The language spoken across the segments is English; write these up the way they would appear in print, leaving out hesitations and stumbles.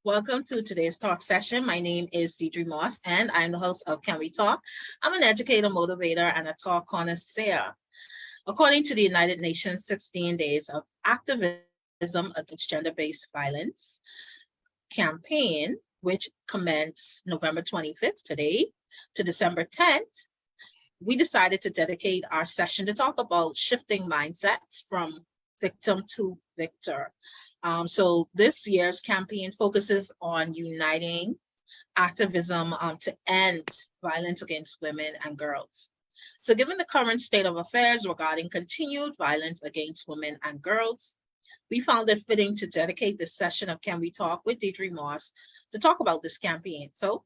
Welcome to today's talk session. My name is Deidre Moss, and I'm the host of Can We Talk? I'm an educator, motivator, and a talk connoisseur. According to the United Nations 16 Days of Activism Against Gender-Based Violence campaign, which commenced November 25th, today, to December 10th, we decided to dedicate our session to talk about shifting mindsets from victim to victor. So this year's campaign focuses on uniting activism to end violence against women and girls. So given the current state of affairs regarding continued violence against women and girls, we found it fitting to dedicate this session of Can We Talk with Deidre Moss to talk about this campaign. So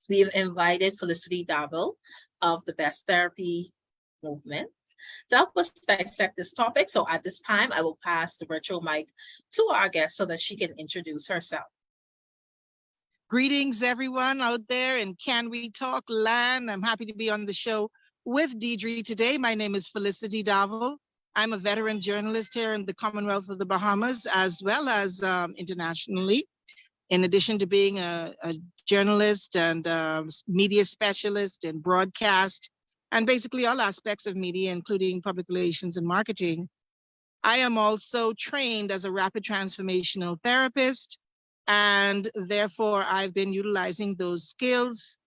we have invited Felicity Darville of the Best Therapy Movement to help us dissect this topic. So at this time, I will pass the virtual mic to our guest so that she can introduce herself. Greetings, everyone out there in Can We Talk land. I'm happy to be on the show with Deidre today. My name is Felicity Darville. I'm a veteran journalist here in the Commonwealth of the Bahamas, as well as internationally. In addition to being a journalist and media specialist in broadcast, and basically all aspects of media, including public relations and marketing, I am also trained as a rapid transformational therapist, and therefore I've been utilizing those skills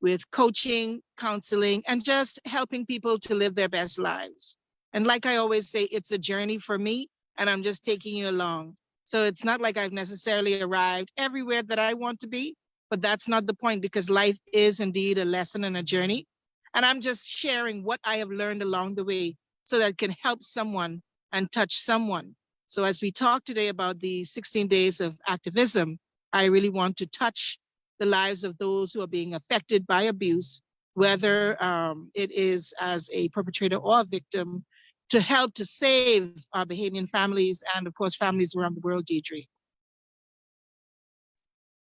with coaching, counseling, and just helping people to live their best lives. And like I always say, it's a journey for me, and I'm just taking you along. So it's not like I've necessarily arrived everywhere that I want to be, but that's not the point, because life is indeed a lesson and a journey. And I'm just sharing what I have learned along the way so that it can help someone and touch someone. So as we talk today about the 16 days of activism, I really want to touch the lives of those who are being affected by abuse, whether it is as a perpetrator or a victim, to help to save our Bahamian families and, of course, families around the world, Deidre.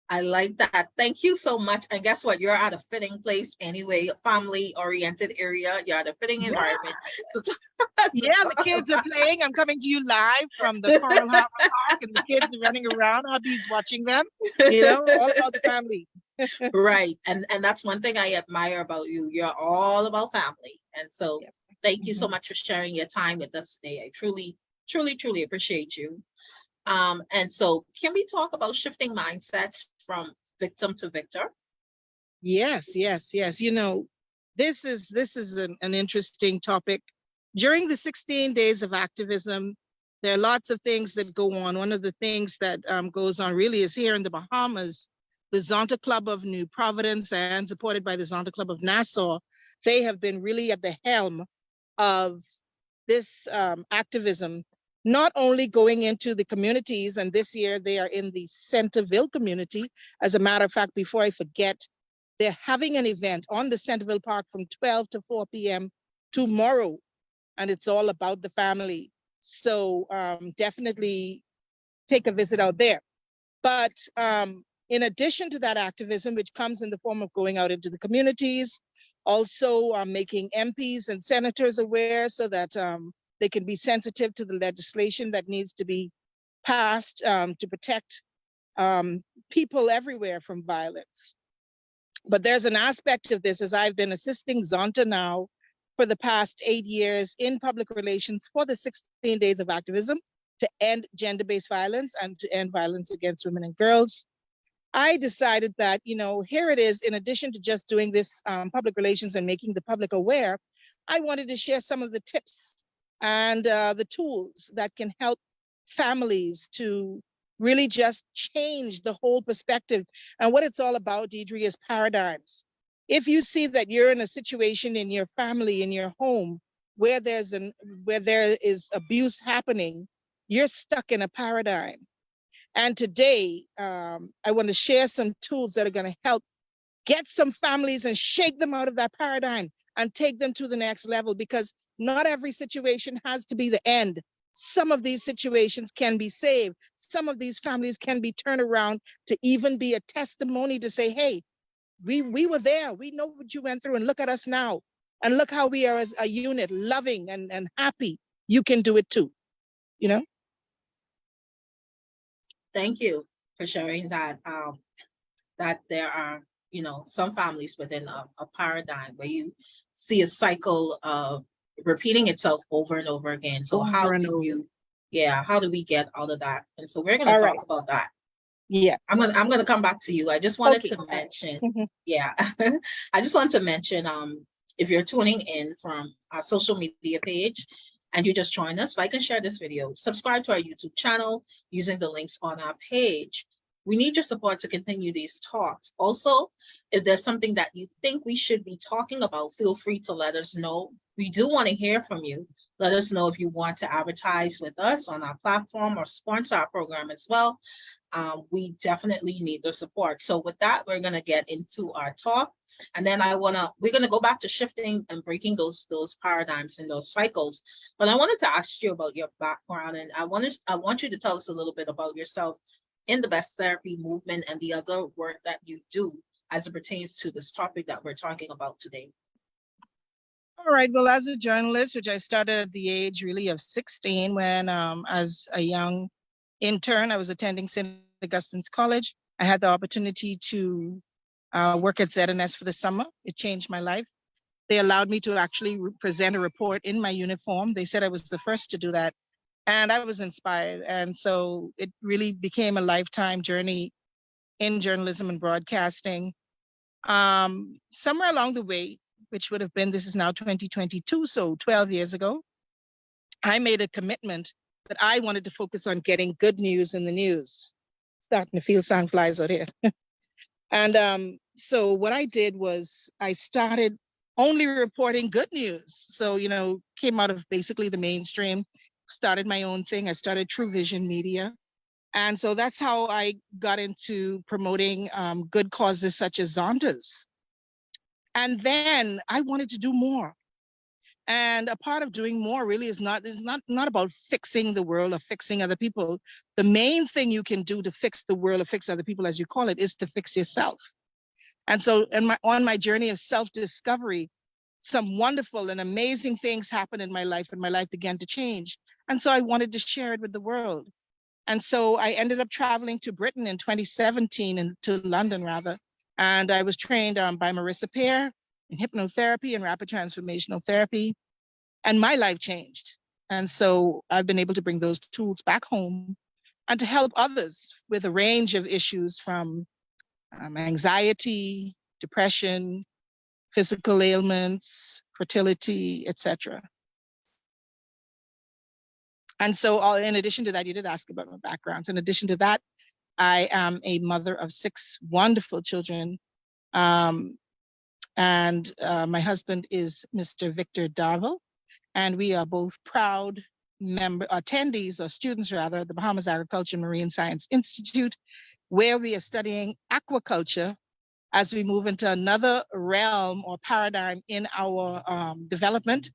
I like that. Thank you so much. And guess what? You're at a fitting place anyway, family-oriented area. You're at a fitting environment. Yeah, the kids are playing. I'm coming to you live from the Coral Harbor Park, and the kids are running around. Hubby's watching them, all about the family. Right. And that's one thing I admire about you. You're all about family. And so thank you so much for sharing your time with us today. I truly, truly, truly appreciate you. And so can we talk about shifting mindsets from victim to victor? Yes. This is an interesting topic. During the 16 days of activism, there are lots of things that go on. One of the things that goes on really is here in the Bahamas, the Zonta Club of New Providence, and supported by the Zonta Club of Nassau, they have been really at the helm of this activism, not only going into the communities, and this year they are in the Centerville community. As a matter of fact, before I forget, they're having an event on the Centerville Park from 12 to 4 p.m. tomorrow, and it's all about the family. So definitely take a visit out there. But in addition to that activism, which comes in the form of going out into the communities, also making MPs and senators aware so that they can be sensitive to the legislation that needs to be passed to protect people everywhere from violence. But there's an aspect of this, as I've been assisting Zonta now for the past 8 years in public relations for the 16 days of activism to end gender-based violence and to end violence against women and girls. I decided that, here it is, in addition to just doing this public relations and making the public aware, I wanted to share some of the tips and the tools that can help families to really just change the whole perspective. And what it's all about, Deidre, is paradigms. If you see that you're in a situation in your family, in your home, where there is abuse happening, you're stuck in a paradigm. And today, I want to share some tools that are going to help get some families and shake them out of that paradigm and take them to the next level, because not every situation has to be the end. Some of these situations can be saved. Some of these families can be turned around to even be a testimony to say, hey, we were there. We know what you went through, and look at us now. And look how we are as a unit, loving and happy. You can do it too, Thank you. for sharing that that there are, some families within a paradigm where you see a cycle of repeating itself over and over again. So Over and over. how do we get out of that? And so we're going to All talk right. about that. Yeah. I'm gonna come back to you. I just wanted Okay. to mention, Mhm. yeah, I just want to mention, if you're tuning in from our social media page and you just join us, like and share this video, subscribe to our YouTube channel using the links on our page. We need your support to continue these talks. Also, if there's something that you think we should be talking about, feel free to let us know. We do want to hear from you. Let us know if you want to advertise with us on our platform or sponsor our program as well. We definitely need the support. So with that, we're going to get into our talk. And then we're going to go back to shifting and breaking those paradigms and those cycles. But I wanted to ask you about your background, and I want you to tell us a little bit about yourself in the best therapy movement and the other work that you do as it pertains to this topic that we're talking about today. All right. Well, as a journalist, which I started at the age really of 16, when as a young intern, I was attending St. Augustine's College. I had the opportunity to work at ZNS for the summer. It changed my life. They allowed me to actually present a report in my uniform. They said I was the first to do that. And I was inspired. And so it really became a lifetime journey in journalism and broadcasting. Somewhere along the way, which would have been, this is now 2022, so 12 years ago, I made a commitment that I wanted to focus on getting good news in the news. Starting to feel sandflies out here. And so what I did was I started only reporting good news. So, came out of basically the mainstream, started my own thing. I started True Vision Media. And so that's how I got into promoting good causes such as Zonda's. And then I wanted to do more. And a part of doing more really is not about fixing the world or fixing other people. The main thing you can do to fix the world or fix other people, as you call it, is to fix yourself. And so on my journey of self-discovery, some wonderful and amazing things happened in my life, and my life began to change. And so I wanted to share it with the world. And so I ended up traveling to Britain in 2017, and to London rather. And I was trained by Marissa Peer in hypnotherapy and rapid transformational therapy. And my life changed. And so I've been able to bring those tools back home and to help others with a range of issues from anxiety, depression, physical ailments, fertility, etc. And so in addition to that, you did ask about my background. So in addition to that, I am a mother of 6 wonderful children. And my husband is Mr. Victor Darville. And we are both proud attendees, or students rather, at the Bahamas Agriculture and Marine Science Institute, where we are studying aquaculture as we move into another realm or paradigm in our development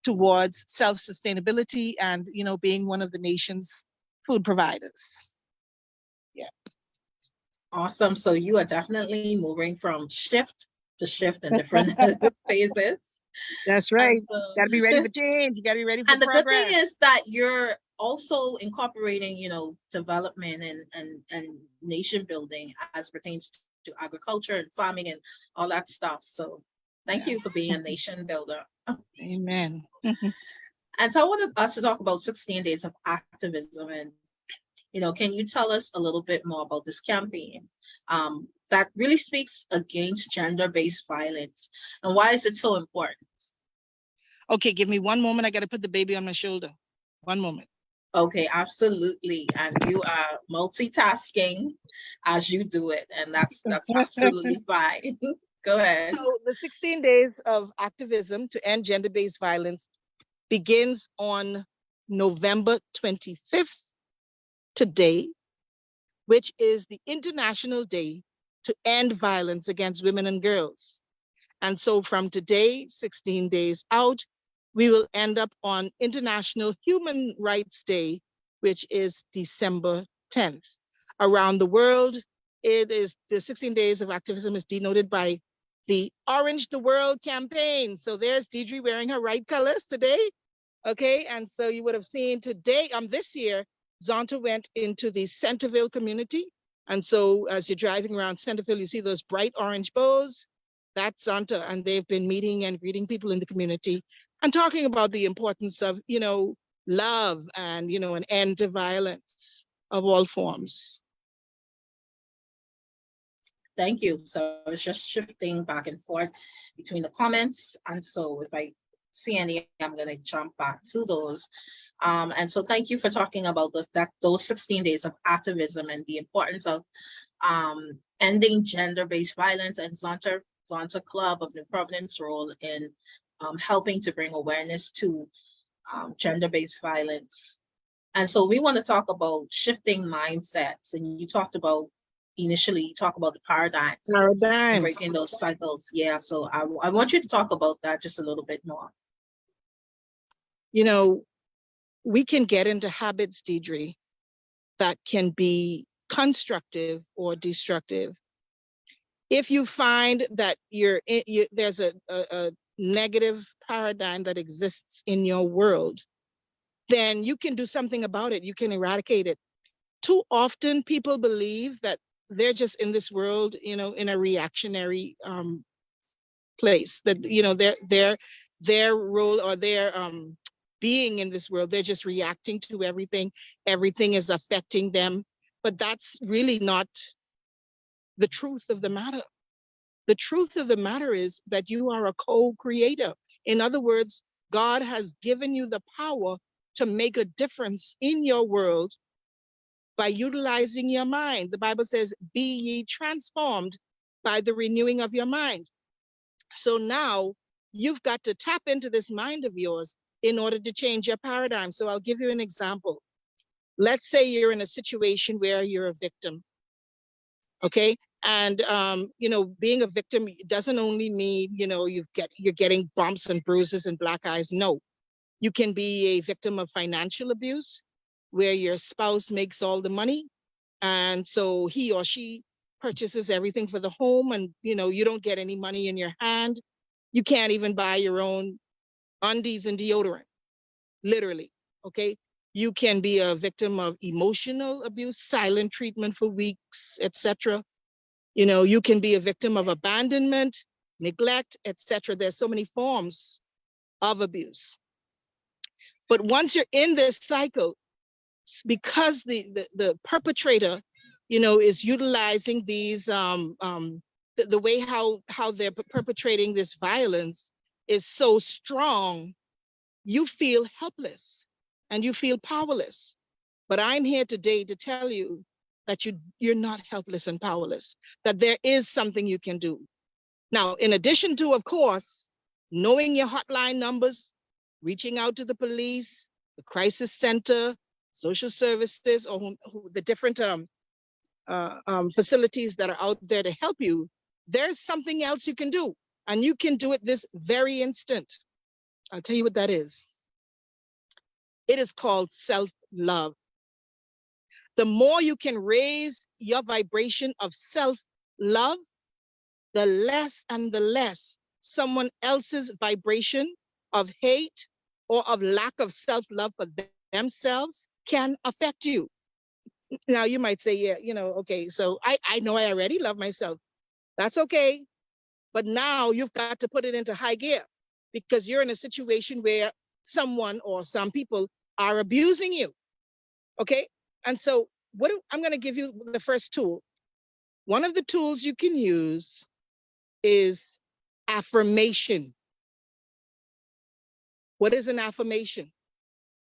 towards self-sustainability and, being one of the nation's food providers. Yeah. Awesome. So you are definitely moving from shift to shift in different phases. That's right. Got to be ready for change. You got to be ready for and the progress. good thing is that you're also incorporating, development and nation building as pertains to agriculture and farming and all that stuff. So thank you for being a nation builder. Amen. And so I wanted us to talk about 16 Days of Activism. And, can you tell us a little bit more about this campaign that really speaks against gender-based violence? And why is it so important? Okay, give me one moment. I got to put the baby on my shoulder. One moment. Okay, absolutely. And you are multitasking as you do it. And that's absolutely fine. Go ahead. So the 16 Days of Activism to End Gender-Based Violence begins on November 25th, today, which is the International Day to End Violence Against Women and Girls. And so from today, 16 days out, we will end up on International Human Rights Day, which is December 10th. Around the world, it is the 16 Days of Activism is denoted by the Orange the World campaign. So there's Deidre wearing her right colors today. Okay, and so you would have seen today, this year, Zonta went into the Centerville community And so as you're driving around Centerville, you see those bright orange bows. That's Zonta, and they've been meeting and greeting people in the community and talking about the importance of, love and, an end to violence of all forms. Thank you. So it's just shifting back and forth between the comments. And so if I see any, I'm going to jump back to those. And so thank you for talking about those 16 days of activism and the importance of ending gender-based violence and Zonta Club of New Providence role in helping to bring awareness to gender-based violence. And so we want to talk about shifting mindsets. And you talked about initially talk about the paradigms. Breaking those cycles. Yeah, so I want you to talk about that just a little bit more. We can get into habits, Deidre, that can be constructive or destructive. If you find that there's a negative paradigm that exists in your world, then you can do something about it. You can eradicate it. Too often people believe that they're just in this world, in a reactionary place, that their role or their being in this world, they're just reacting to everything. Everything is affecting them. But that's really not the truth of the matter. The truth of the matter is that you are a co-creator. In other words, God has given you the power to make a difference in your world by utilizing your mind. The Bible says, be ye transformed by the renewing of your mind. So now you've got to tap into this mind of yours in order to change your paradigm. So I'll give you an example. Let's say you're in a situation where you're a victim, okay? And, being a victim doesn't only mean, you're getting bumps and bruises and black eyes. No, you can be a victim of financial abuse where your spouse makes all the money. And so he or she purchases everything for the home and, you don't get any money in your hand. You can't even buy your own undies and deodorant, literally, okay? You can be a victim of emotional abuse, silent treatment for weeks, etc. You can be a victim of abandonment, neglect, etc. There's so many forms of abuse. But once you're in this cycle, because the perpetrator, is utilizing these, the way how they're perpetrating this violence is so strong, you feel helpless and you feel powerless. But I'm here today to tell you that you're not helpless and powerless, that there is something you can do. Now, in addition to, of course, knowing your hotline numbers, reaching out to the police, the crisis center, social services, or the different facilities that are out there to help you, there's something else you can do. And you can do it this very instant. I'll tell you what that is. It is called self-love. The more you can raise your vibration of self-love, the less and the less someone else's vibration of hate or of lack of self-love for themselves can affect you. Now you might say, yeah, okay, so I know I already love myself. That's okay. But now you've got to put it into high gear because you're in a situation where someone or some people are abusing you. Okay. And so I'm going to give you the first tool. One of the tools you can use is affirmation. What is an affirmation?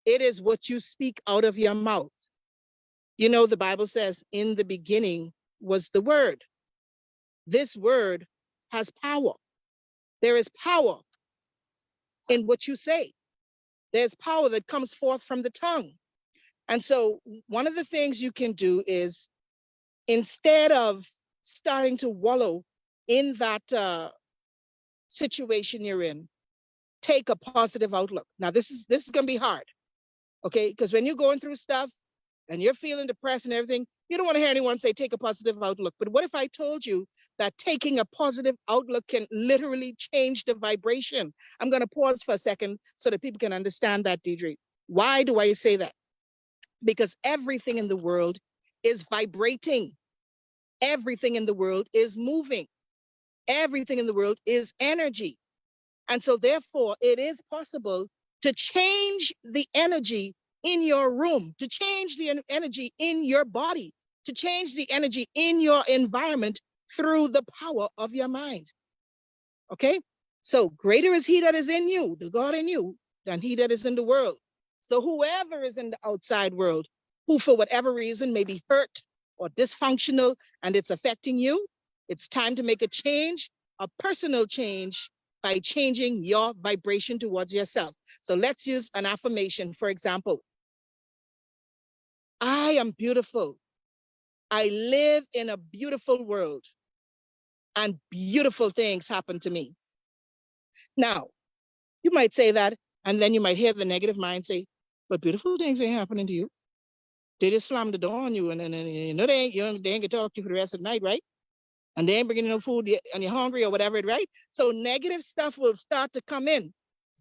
It is what you speak out of your mouth. The Bible says, in the beginning was the Word. This word has power. There is power in what you say. There's power that comes forth from the tongue. And so one of the things you can do is, instead of starting to wallow in that situation you're in, take a positive outlook. Now, this is going to be hard, okay? Because when you're going through stuff and you're feeling depressed and everything, you don't want to hear anyone say, take a positive outlook. But what if I told you that taking a positive outlook can literally change the vibration? I'm going to pause for a second so that people can understand that, Deidre. Why do I say that? Because everything in the world is vibrating. Everything in the world is moving. Everything in the world is energy. And so therefore, it is possible to change the energy in your room, to change the energy in your body, to change the energy in your environment through the power of your mind. Okay? So greater is he that is in you, the God in you, than he that is in the world. So whoever is in the outside world, who for whatever reason may be hurt or dysfunctional and it's affecting you, it's time to make a change, a personal change, by changing your vibration towards yourself. So let's use an affirmation. For example, I am beautiful. I live in a beautiful world and beautiful things happen to me. Now, you might say that, and then you might hear the negative mind say, but beautiful things ain't happening to you. They just slam the door on you, and then you know they ain't gonna talk to you for the rest of the night, right? And they ain't bringing no food, and you're hungry or whatever, right? So negative stuff will start to come in.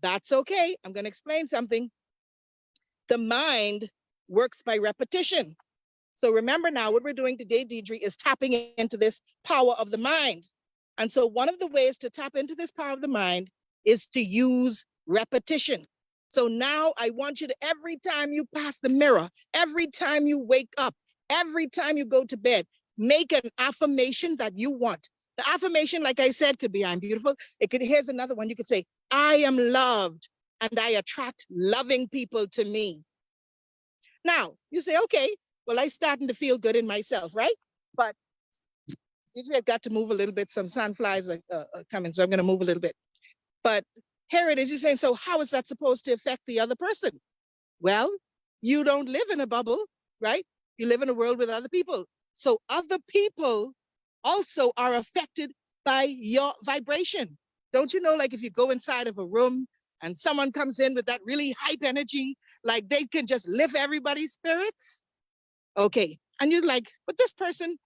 That's okay. I'm gonna explain something. The mind works by repetition. So remember now, what we're doing today, Deidre, is tapping into this power of the mind. And so one of the ways to tap into this power of the mind is to use repetition. So now I want you to, every time you pass the mirror, every time you wake up, every time you go to bed, make an affirmation that you want. The affirmation, like I said, could be I'm beautiful. Here's another one. You could say, I am loved and I attract loving people to me. Now, you say, okay, well, I'm starting to feel good in myself, right? But I've got to move a little bit. Some sandflies are coming, so I'm going to move a little bit. But here it is. You're saying, so how is that supposed to affect the other person? Well, you don't live in a bubble, right? You live in a world with other people. So other people also are affected by your vibration. Don't you know, like if you go inside of a room and someone comes in with that really hype energy, like they can just lift everybody's spirits? Okay. And you're like, but this person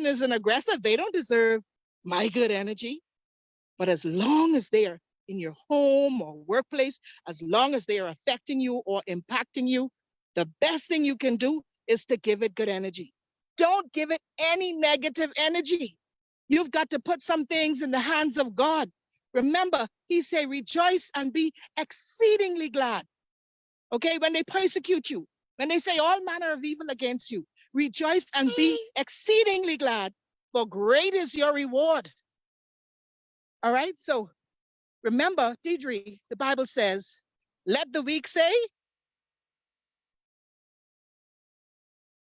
is an aggressor. They don't deserve my good energy. But as long as they are in your home or workplace, as long as they are affecting you or impacting you, the best thing you can do is to give it good energy. Don't give it any negative energy. You've got to put some things in the hands of God. Remember, he said, rejoice and be exceedingly glad. Okay, when they persecute you, when they say all manner of evil against you, rejoice and be exceedingly glad, for great is your reward. All right, so remember, Deidre, the Bible says, let the weak say.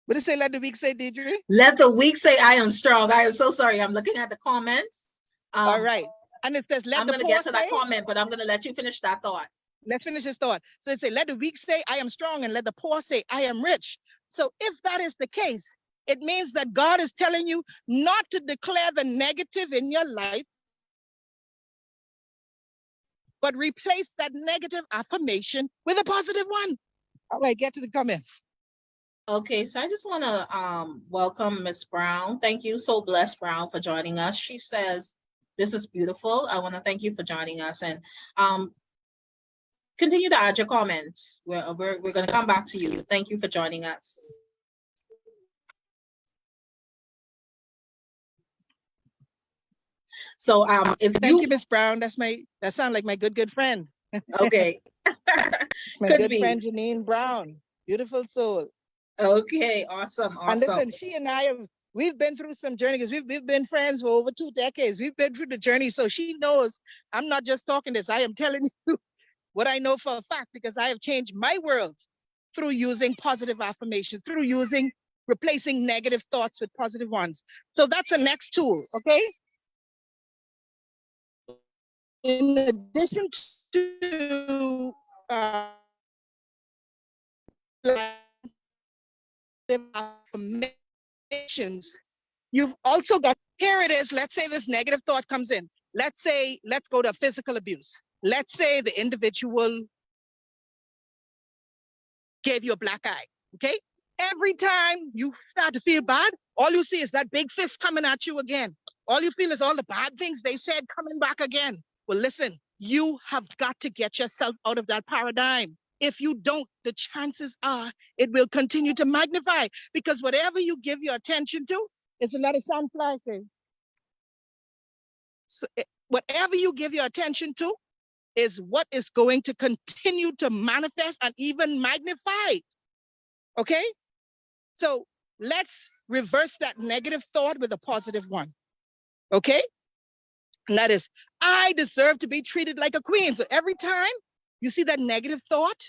What does it say, let the weak say, Deidre? Let the weak say, I am strong. I am so sorry. I'm looking at the comments. All right. And it says, I'm going to get to that comment, but I'm going to let you finish that thought. Let's finish this thought. So it says, let the weak say, I am strong, and let the poor say, I am rich. So if that is the case, it means that God is telling you not to declare the negative in your life, but replace that negative affirmation with a positive one. All right, get to the comment. Okay, so I just want to welcome Miss Brown. Thank you, So Blessed Brown, for joining us. She says, this is beautiful. I want to thank you for joining us, and continue to add your comments. We're going to come back to you. Thank you for joining us. So thank you, Miss Brown. That sounds like my good friend. Okay. My Could good be. friend Janine Brown. Beautiful soul. Okay, awesome. And listen, she and I we've been through some journeys. We've been friends for over 2 decades. We've been through the journey. So she knows I'm not just talking this. I am telling you what I know for a fact, because I have changed my world through using positive affirmation, through replacing negative thoughts with positive ones. So that's a next tool, okay? In addition to affirmations, you've also got, here it is, let's say this negative thought comes in. Let's go to physical abuse. Let's say the individual gave you a black eye, okay? Every time you start to feel bad, all you see is that big fist coming at you again. All you feel is all the bad things they said coming back again. Well, listen, you have got to get yourself out of that paradigm. If you don't, the chances are it will continue to magnify, because whatever you give your attention to, is to let a sandfly say. So whatever you give your attention to is what is going to continue to manifest and even magnify. Okay? So let's reverse that negative thought with a positive one. Okay? And that is, I deserve to be treated like a queen. So every time you see that negative thought,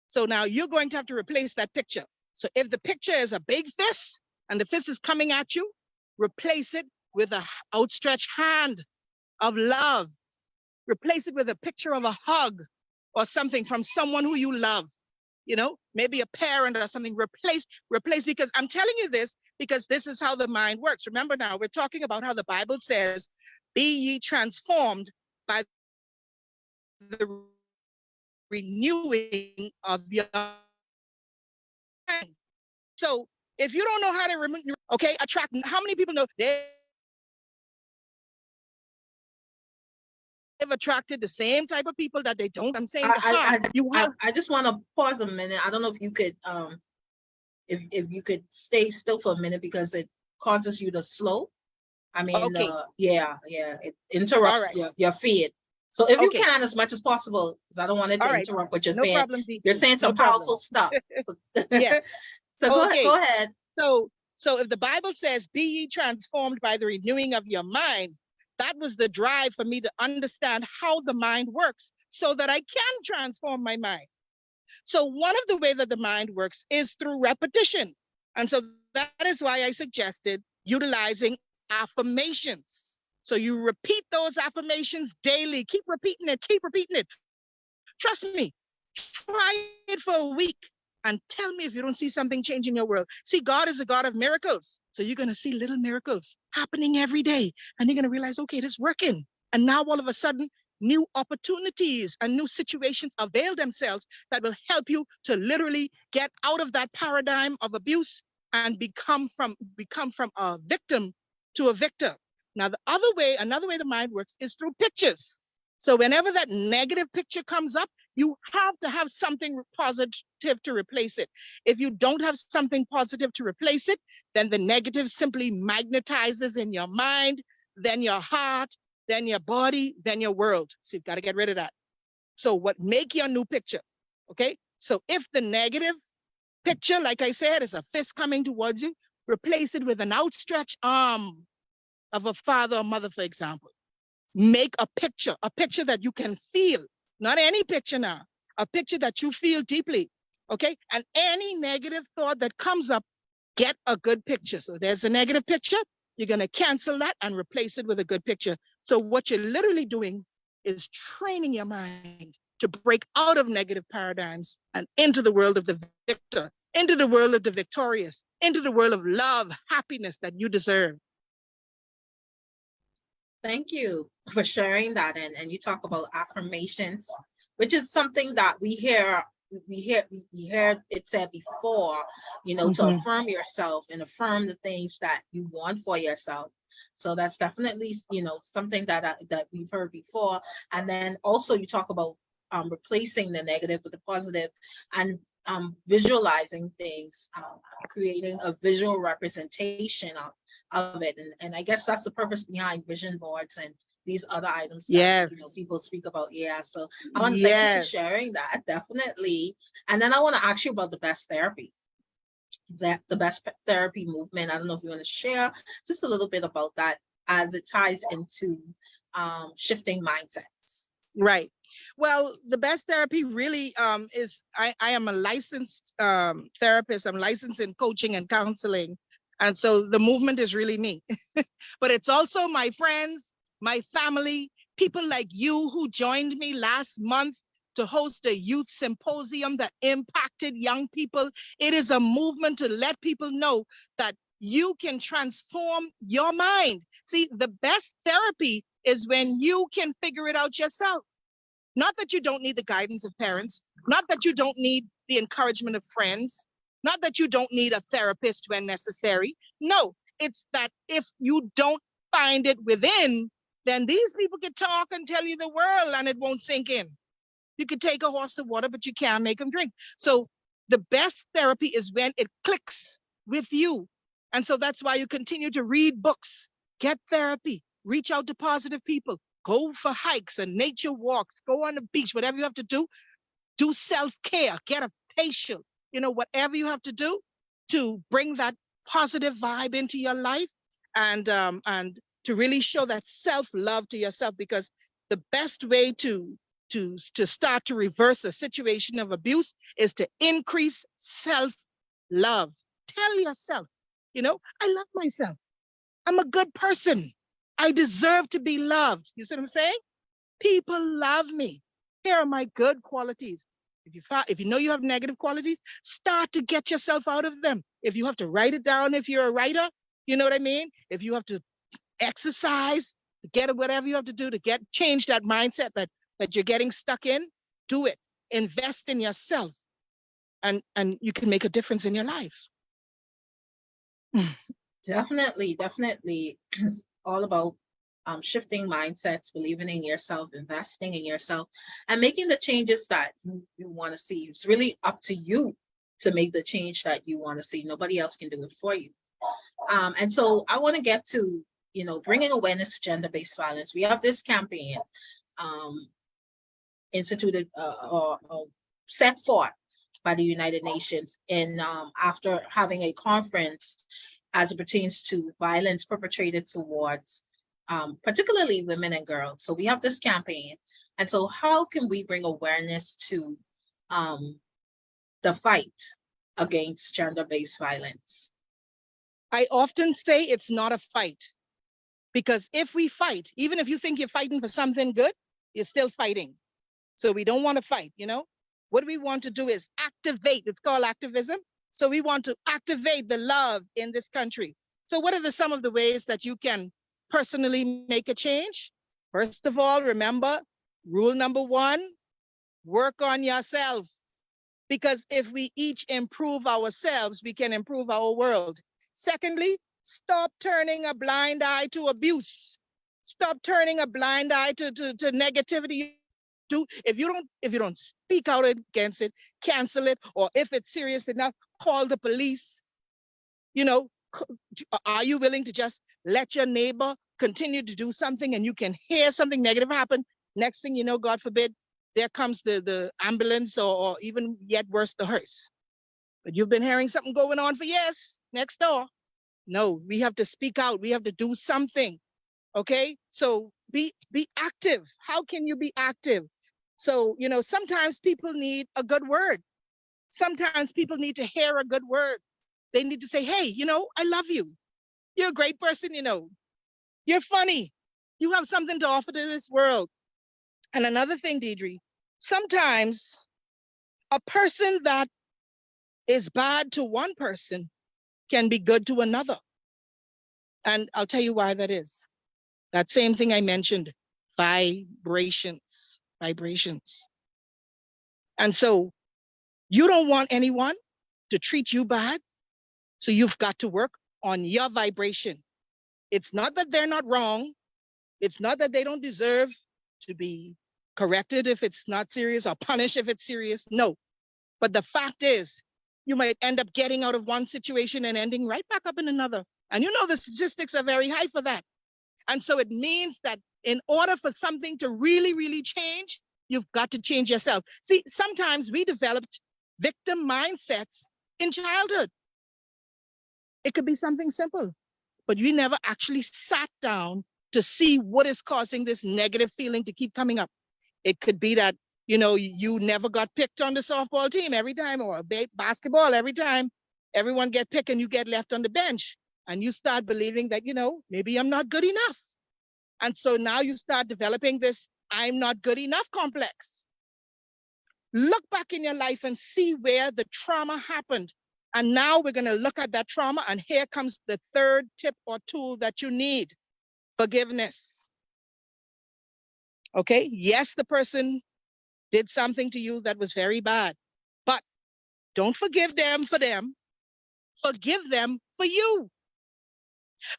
so now you're going to have to replace that picture. So if the picture is a big fist and the fist is coming at you, replace it with an outstretched hand of love. Replace it with a picture of a hug or something from someone who you love. You know, maybe a parent or something. Replace, because I'm telling you this because this is how the mind works. Remember now, we're talking about how the Bible says, be ye transformed by the renewing of your mind. So if you don't know how to attract, how many people know they've attracted the same type of people that they don't? I'm saying I just want to pause a minute. I don't know if you could if you could stay still for a minute because it causes you to slow. I mean, okay. It interrupts your feed. So if you can, as much as possible, because I don't want it to interrupt what you're saying. Problem, you're saying some powerful stuff. Yes. So go ahead. So if the Bible says, be ye transformed by the renewing of your mind, that was the drive for me to understand how the mind works so that I can transform my mind. So one of the ways that the mind works is through repetition. And so that is why I suggested utilizing affirmations. So you repeat those affirmations daily. Keep repeating it. Keep repeating it. Trust me. Try it for a week and tell me if you don't see something change in your world. See, God is a God of miracles. So you're going to see little miracles happening every day. And you're going to realize, okay, this is working. And now all of a sudden, new opportunities and new situations avail themselves that will help you to literally get out of that paradigm of abuse and become from a victim to a victor. Now, another way the mind works is through pictures. So whenever that negative picture comes up, you have to have something positive to replace it. If you don't have something positive to replace it, then the negative simply magnetizes in your mind, then your heart, then your body, then your world. So you've got to get rid of that. So make your new picture, okay? So if the negative picture, like I said, is a fist coming towards you, replace it with an outstretched arm of a father or mother, for example. Make a picture that you can feel, not any picture now, a picture that you feel deeply, okay? And any negative thought that comes up, get a good picture. So there's a negative picture, you're gonna cancel that and replace it with a good picture. So what you're literally doing is training your mind to break out of negative paradigms and into the world of the victor, into the world of the victorious, into the world of love, happiness that you deserve. Thank you for sharing that. And you talk about affirmations, which is something that we hear it said before, to affirm yourself and affirm the things that you want for yourself. So that's definitely, something that we've heard before. And then also you talk about replacing the negative with the positive and visualizing things, creating a visual representation of it. And I guess that's the purpose behind vision boards and these other items that people speak about. Yeah. So I want to thank you for sharing that, definitely. And then I want to ask you about the best therapy. The best therapy movement. I don't know if you want to share just a little bit about that as it ties into shifting mindsets. Right. Well, the best therapy really is, I am a licensed therapist. I'm licensed in coaching and counseling. And so the movement is really me. But it's also my friends, my family, people like you who joined me last month to host a youth symposium that impacted young people. It is a movement to let people know that you can transform your mind. See, the best therapy is when you can figure it out yourself. Not that you don't need the guidance of parents, not that you don't need the encouragement of friends, not that you don't need a therapist when necessary. No, it's that if you don't find it within, then these people can talk and tell you the world and it won't sink in. You could take a horse to water, but you can't make them drink. So the best therapy is when it clicks with you. And so that's why you continue to read books, get therapy, reach out to positive people, go for hikes and nature walks, go on the beach, whatever you have to do self-care, get a facial, whatever you have to do to bring that positive vibe into your life, and to really show that self-love to yourself, because the best way to start to reverse a situation of abuse is to increase self-love. Tell yourself, I love myself. I'm a good person. I deserve to be loved. You see what I'm saying? People love me. Here are my good qualities. If you know you have negative qualities, start to get yourself out of them. If you have to write it down, if you're a writer, you know what I mean? If you have to exercise, to get whatever you have to do to change that mindset that you're getting stuck in, do it. Invest in yourself, and you can make a difference in your life. Definitely. It's all about shifting mindsets, believing in yourself, investing in yourself, and making the changes that you want to see. It's really up to you to make the change that you want to see. Nobody else can do it for you. And so I want to get to, bringing awareness to gender-based violence. We have this campaign instituted or set forth by the United Nations in after having a conference as it pertains to violence perpetrated towards particularly women and girls. So we have this campaign. And so how can we bring awareness to the fight against gender-based violence? I often say it's not a fight, because if we fight, even if you think you're fighting for something good, you're still fighting. So we don't want to fight, What we want to do is activate. It's called activism. So we want to activate the love in this country. So what are some of the ways that you can personally make a change? First of all, remember, rule number 1, work on yourself. Because if we each improve ourselves, we can improve our world. Secondly, stop turning a blind eye to abuse. Stop turning a blind eye to negativity. If you don't speak out against it, cancel it, or if it's serious enough, call the police. Are you willing to just let your neighbor continue to do something and you can hear something negative happen? Next thing you know, God forbid, there comes the ambulance, or even yet worse, the hearse. But you've been hearing something going on for years next door. No, we have to speak out. We have to do something. Okay? So be active. How can you be active? So, sometimes people need a good word. Sometimes people need to hear a good word. They need to say, hey, I love you. You're a great person, You're funny. You have something to offer to this world. And another thing, Deidre, sometimes a person that is bad to one person can be good to another. And I'll tell you why that is. That same thing I mentioned, vibrations. And so you don't want anyone to treat you bad. So you've got to work on your vibration. It's not that they're not wrong. It's not that they don't deserve to be corrected if it's not serious, or punished if it's serious. No. But the fact is, you might end up getting out of one situation and ending right back up in another. And the statistics are very high for that. And so it means that in order for something to really, really change, you've got to change yourself. See, sometimes we developed victim mindsets in childhood. It could be something simple, but we never actually sat down to see what is causing this negative feeling to keep coming up. It could be that, you never got picked on the softball team every time, or basketball every time. Everyone get picked and you get left on the bench. And you start believing that, maybe I'm not good enough. And so now you start developing this I'm not good enough complex. Look back in your life and see where the trauma happened. And now we're going to look at that trauma. And here comes the third tip or tool that you need: forgiveness. Okay, yes, the person did something to you that was very bad, but don't forgive them for them. Forgive them for you.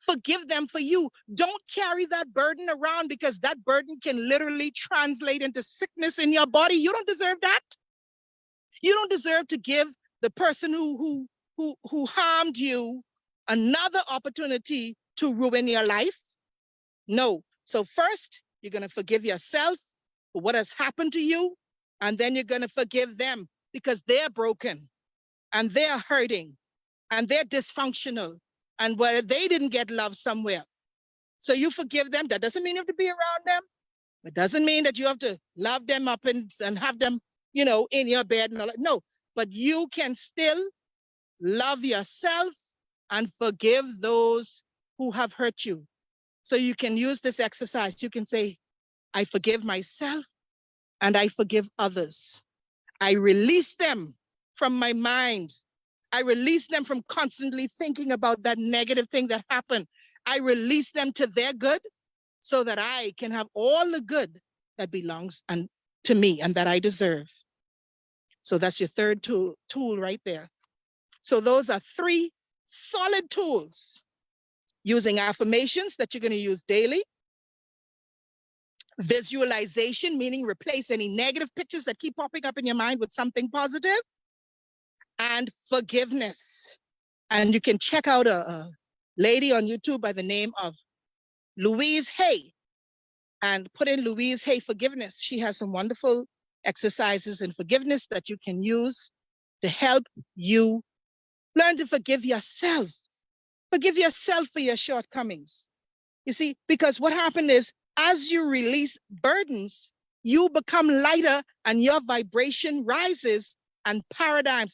Forgive them for you. Don't carry that burden around, because that burden can literally translate into sickness in your body. You don't deserve that. You don't deserve to give the person who harmed you another opportunity to ruin your life? No. So first, you're going to forgive yourself for what has happened to you, and then you're going to forgive them because they're broken and they're hurting and they're dysfunctional and where they didn't get love somewhere. So you forgive them. That doesn't mean you have to be around them. It doesn't mean that you have to love them up and have them, you know, in your bed and all that. No, but you can still love yourself and forgive those who have hurt you. So you can use this exercise. You can say, I forgive myself and I forgive others. I release them from my mind. I release them from constantly thinking about that negative thing that happened. I release them to their good so that I can have all the good that belongs to me and that I deserve. So that's your third tool right there. So those are 3 solid tools. Using affirmations that you're going to use daily. Visualization, meaning replace any negative pictures that keep popping up in your mind with something positive. And forgiveness. And you can check out a lady on YouTube by the name of Louise Hay and put in Louise Hay forgiveness. She has some wonderful exercises in forgiveness that you can use to help you learn to forgive yourself. Forgive yourself for your shortcomings. You see, because what happened is as you release burdens, you become lighter and your vibration rises and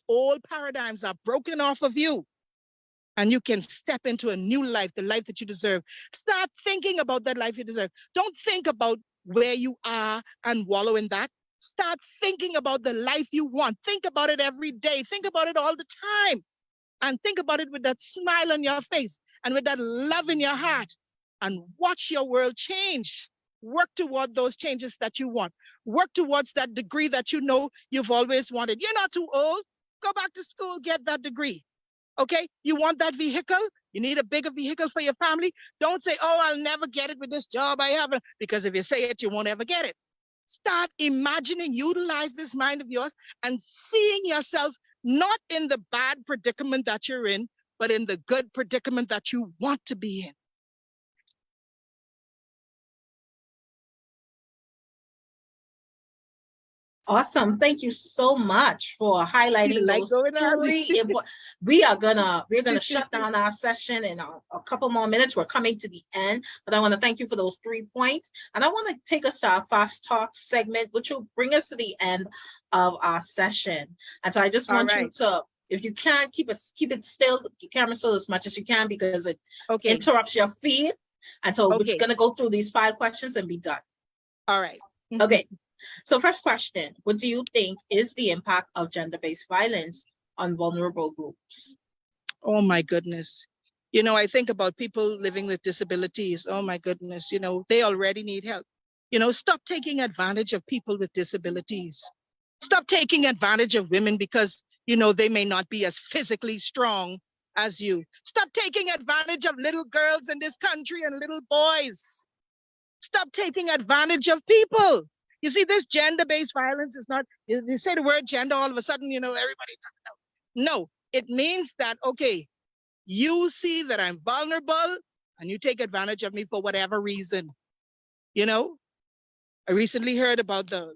all paradigms are broken off of you. And you can step into a new life, the life that you deserve. Start thinking about that life you deserve. Don't think about where you are and wallow in that. Start thinking about the life you want. Think about it every day. Think about it all the time. And think about it with that smile on your face and with that love in your heart. And watch your world change. Work toward those changes that you want. Work towards that degree that you know you've always wanted. You're not too old. Go back to school, get that degree. Okay, you want that vehicle? You need a bigger vehicle for your family? Don't say, oh, I'll never get it with this job I have. Because if you say it, you won't ever get it. Start imagining, utilize this mind of yours and seeing yourself not in the bad predicament that you're in, but in the good predicament that you want to be in. Awesome. Thank you so much for highlighting those 3. We're gonna shut down our session in a couple more minutes. We're coming to the end, but I want to thank you for those 3 points. And I want to take us to our fast talk segment, which will bring us to the end of our session. And so I just want you to, if you can, keep it still, your camera still as much as you can, because it interrupts your feed. And so we're just gonna go through these 5 questions and be done. All right. Okay. So first question, what do you think is the impact of gender-based violence on vulnerable groups? Oh my goodness. You know, I think about people living with disabilities. Oh my goodness, you know, they already need help. You know, stop taking advantage of people with disabilities. Stop taking advantage of women because, you know, they may not be as physically strong as you. Stop taking advantage of little girls in this country and little boys. Stop taking advantage of people. You see, this gender-based violence is not, you say the word gender, all of a sudden, you know, everybody doesn't know. No, it means that, okay, you see that I'm vulnerable and you take advantage of me for whatever reason. You know, I recently heard about the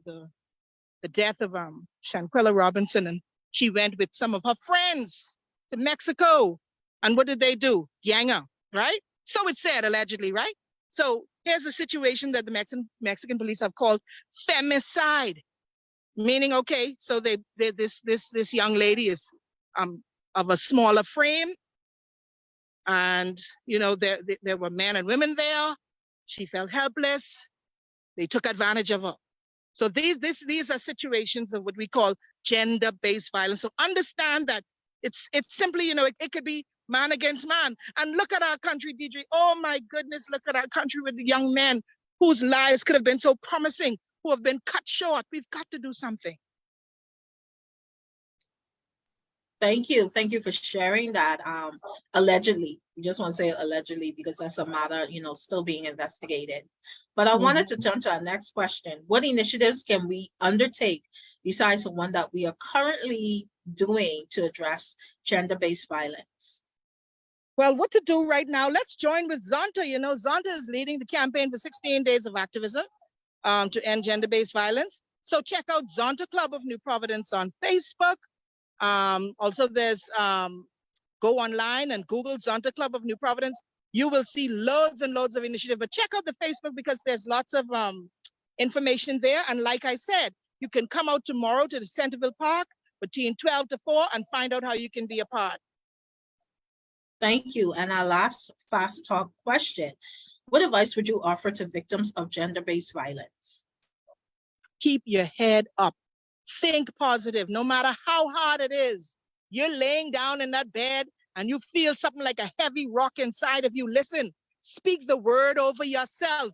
death of Shanquella Robinson, and she went with some of her friends to Mexico. And what did they do? Gang her, right? So it's said, allegedly, right? So here's a situation that the Mexican police have called femicide, meaning, okay, so this young lady is of a smaller frame, and you know there were men and women there. She felt helpless. They took advantage of her. So these are situations of what we call gender-based violence. So understand that it's simply, you know, it could be man against man. And look at our country, Deidre. Oh my goodness, look at our country with the young men whose lives could have been so promising, who have been cut short. We've got to do something. Thank you. Thank you for sharing that. Allegedly, we just want to say allegedly because that's a matter, you know, still being investigated. But I wanted to jump to our next question. What initiatives can we undertake besides the one that we are currently doing to address gender-based violence? Well, what to do right now? Let's join with Zonta. You know, Zonta is leading the campaign for 16 Days of Activism to end gender-based violence. So check out Zonta Club of New Providence on Facebook. Also, there's go online and Google Zonta Club of New Providence. You will see loads and loads of initiative. But check out the Facebook because there's lots of information there. And like I said, you can come out tomorrow to the Centerville Park between 12 to 4 and find out how you can be a part. Thank you. And our last fast talk question. What advice would you offer to victims of gender-based violence? Keep your head up. Think positive, no matter how hard it is. You're laying down in that bed and you feel something like a heavy rock inside of you. Listen, speak the word over yourself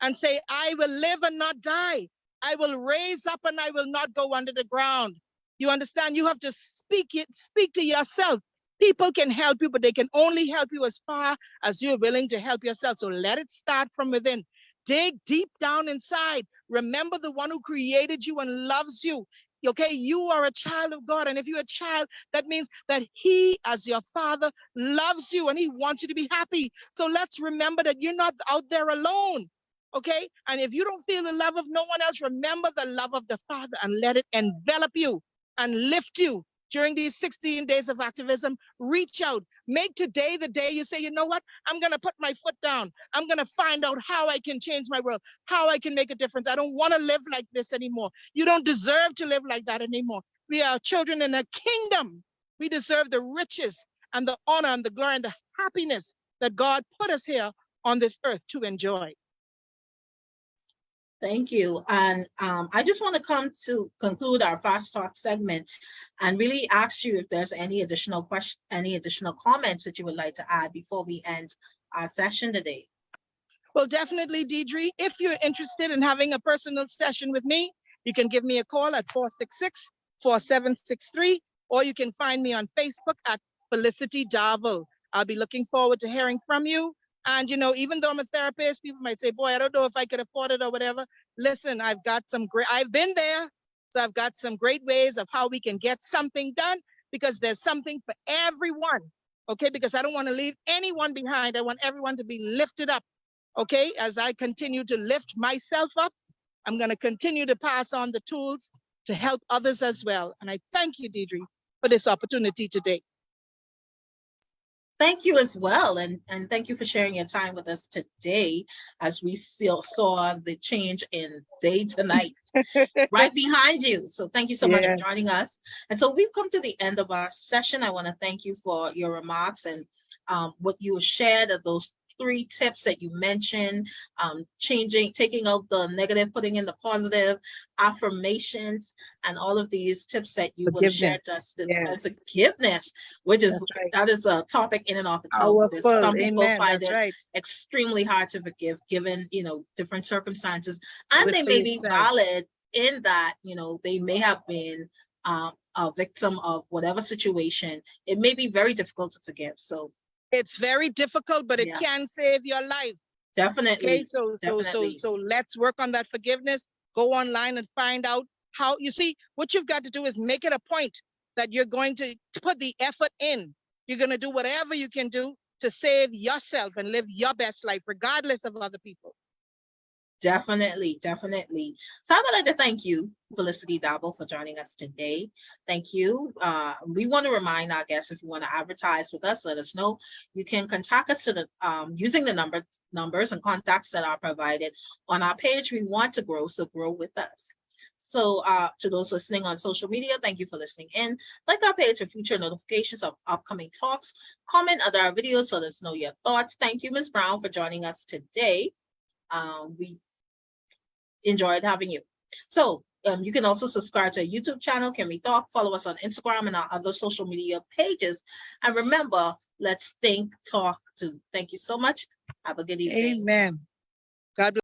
and say, I will live and not die. I will raise up and I will not go under the ground. You understand? You have to speak to yourself. People can help you, but they can only help you as far as you're willing to help yourself. So let it start from within. Dig deep down inside. Remember the one who created you and loves you. Okay, you are a child of God. And if you're a child, that means that he, as your father, loves you and he wants you to be happy. So let's remember that you're not out there alone. Okay, and if you don't feel the love of no one else, remember the love of the Father and let it envelop you and lift you. During these 16 days of activism, reach out. Make today the day you say, you know what? I'm going to put my foot down. I'm going to find out how I can change my world, how I can make a difference. I don't want to live like this anymore. You don't deserve to live like that anymore. We are children in a kingdom. We deserve the riches and the honor and the glory and the happiness that God put us here on this earth to enjoy. Thank you. And I just want to come to conclude our Fast Talk segment and really ask you if there's any additional comments that you would like to add before we end our session today. Well, definitely, Deidre. If you're interested in having a personal session with me, you can give me a call at 466-4763, or you can find me on Facebook at Felicity Darville. I'll be looking forward to hearing from you. And, you know, even though I'm a therapist, people might say, boy, I don't know if I could afford it or whatever. Listen, I've been there. So I've got some great ways of how we can get something done because there's something for everyone. Okay, because I don't want to leave anyone behind. I want everyone to be lifted up. Okay, as I continue to lift myself up, I'm going to continue to pass on the tools to help others as well. And I thank you, Deidre, for this opportunity today. Thank you as well. And thank you for sharing your time with us today as we still saw the change in day to night right behind you. So thank you so much for joining us. And so we've come to the end of our session. I want to thank you for your remarks and what you shared of those 3 tips that you mentioned, taking out the negative, putting in the positive, affirmations, and all of these tips that you would share just forgiveness, which is that is a topic in and of itself. Some people find it extremely hard to forgive given, you know, different circumstances, and they may be valid in that, you know, they may have been a victim of whatever situation. It may be very difficult to forgive. So it's very difficult, but it can save your life. Definitely. Okay, so let's work on that forgiveness. Go online and find out how. You see, what you've got to do is make it a point that you're going to put the effort in. You're going to do whatever you can do to save yourself and live your best life, regardless of other people. Definitely. So I would like to thank you, Felicity Darville, for joining us today. Thank you. We want to remind our guests, if you want to advertise with us, let us know. You can contact us to the using the numbers and contacts that are provided on our page. We want to grow, so grow with us. So to those listening on social media, thank you for listening in. Like our page for future notifications of upcoming talks. Comment under our videos so let us know your thoughts. Thank you, Ms. Brown, for joining us today. We enjoyed having you. So you can also subscribe to our YouTube channel, Can We Talk? Follow us on Instagram and our other social media pages. And remember, let's think, talk, to. Thank you so much. Have a good evening. Amen. God bless.